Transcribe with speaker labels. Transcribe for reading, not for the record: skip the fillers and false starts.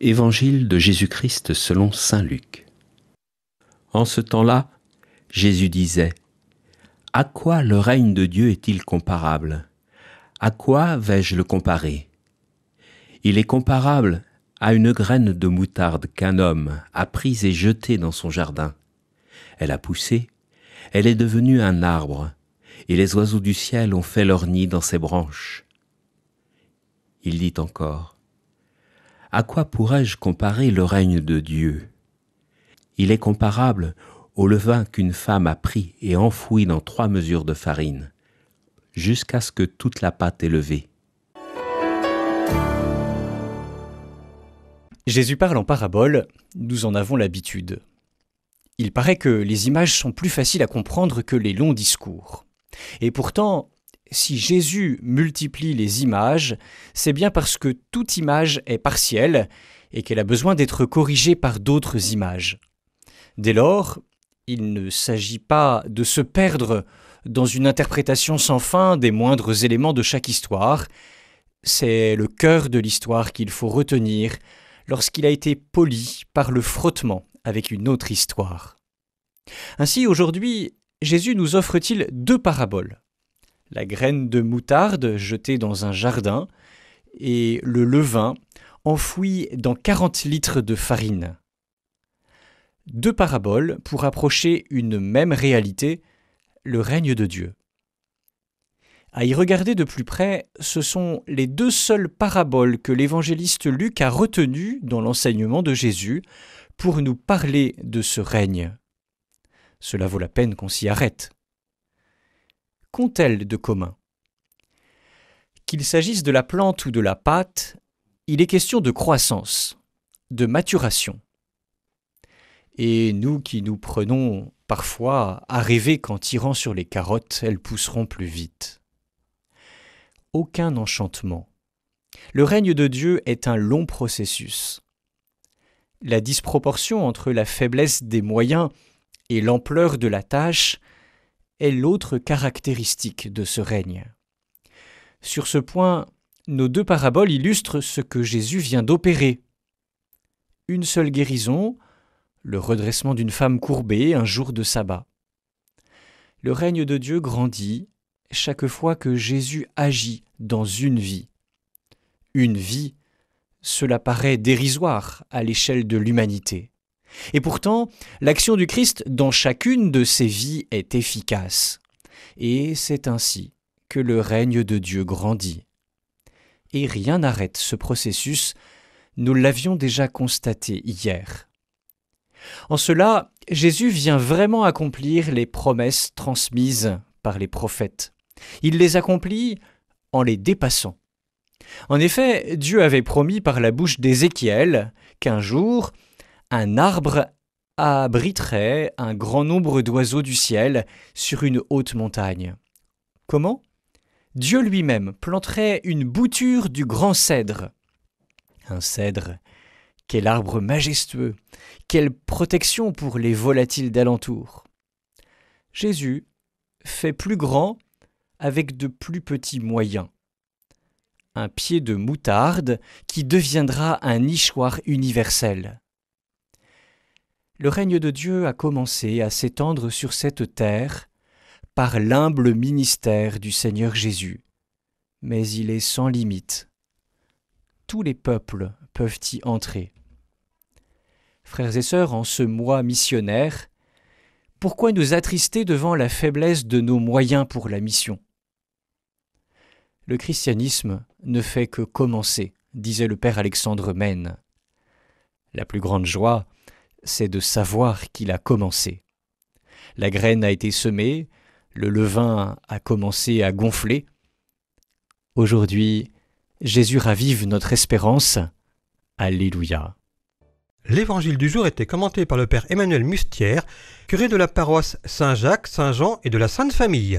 Speaker 1: Évangile de Jésus-Christ selon saint Luc. En ce temps-là, Jésus disait : « À quoi le règne de Dieu est-il comparable ? À quoi vais-je le comparer ? Il est comparable à une graine de moutarde qu'un homme a prise et jetée dans son jardin. Elle a poussé, elle est devenue un arbre, et les oiseaux du ciel ont fait leur nid dans ses branches. » Il dit encore : « À quoi pourrais-je comparer le règne de Dieu ? Il est comparable au levain qu'une femme a pris et enfoui dans 3 mesures de farine, jusqu'à ce que toute la pâte est levée. »
Speaker 2: Jésus parle en parabole, nous en avons l'habitude. Il paraît que les images sont plus faciles à comprendre que les longs discours. Et pourtant, si Jésus multiplie les images, c'est bien parce que toute image est partielle et qu'elle a besoin d'être corrigée par d'autres images. Dès lors, il ne s'agit pas de se perdre dans une interprétation sans fin des moindres éléments de chaque histoire. C'est le cœur de l'histoire qu'il faut retenir lorsqu'il a été poli par le frottement avec une autre histoire. Ainsi, aujourd'hui, Jésus nous offre-t-il 2 paraboles. La graine de moutarde jetée dans un jardin et le levain enfoui dans 40 litres de farine. 2 paraboles pour approcher une même réalité, le règne de Dieu. À y regarder de plus près, ce sont les 2 seules paraboles que l'évangéliste Luc a retenues dans l'enseignement de Jésus pour nous parler de ce règne. Cela vaut la peine qu'on s'y arrête. Qu'ont-elles de commun ? Qu'il s'agisse de la plante ou de la pâte, il est question de croissance, de maturation. Et nous qui nous prenons parfois à rêver qu'en tirant sur les carottes, elles pousseront plus vite. Aucun enchantement. Le règne de Dieu est un long processus. La disproportion entre la faiblesse des moyens et l'ampleur de la tâche est l'autre caractéristique de ce règne. Sur ce point, nos 2 paraboles illustrent ce que Jésus vient d'opérer. Une seule guérison, le redressement d'une femme courbée un jour de sabbat. Le règne de Dieu grandit chaque fois que Jésus agit dans une vie. Une vie, cela paraît dérisoire à l'échelle de l'humanité. Et pourtant, l'action du Christ dans chacune de ces vies est efficace. Et c'est ainsi que le règne de Dieu grandit. Et rien n'arrête ce processus, nous l'avions déjà constaté hier. En cela, Jésus vient vraiment accomplir les promesses transmises par les prophètes. Il les accomplit en les dépassant. En effet, Dieu avait promis par la bouche d'Ézéchiel qu'un jour, un arbre abriterait un grand nombre d'oiseaux du ciel sur une haute montagne. Comment ? Dieu lui-même planterait une bouture du grand cèdre. Un cèdre, quel arbre majestueux, quelle protection pour les volatiles d'alentour. Jésus fait plus grand avec de plus petits moyens. Un pied de moutarde qui deviendra un nichoir universel. Le règne de Dieu a commencé à s'étendre sur cette terre par l'humble ministère du Seigneur Jésus, mais il est sans limite. Tous les peuples peuvent y entrer. Frères et sœurs, en ce mois missionnaire, pourquoi nous attrister devant la faiblesse de nos moyens pour la mission ? Le christianisme ne fait que commencer, disait le père Alexandre Mène. La plus grande joie, c'est de savoir qu'il a commencé. La graine a été semée, le levain a commencé à gonfler. Aujourd'hui, Jésus ravive notre espérance. Alléluia.
Speaker 3: L'évangile du jour était commenté par le père Emmanuel Mustière, curé de la paroisse Saint-Jacques, Saint-Jean et de la Sainte Famille.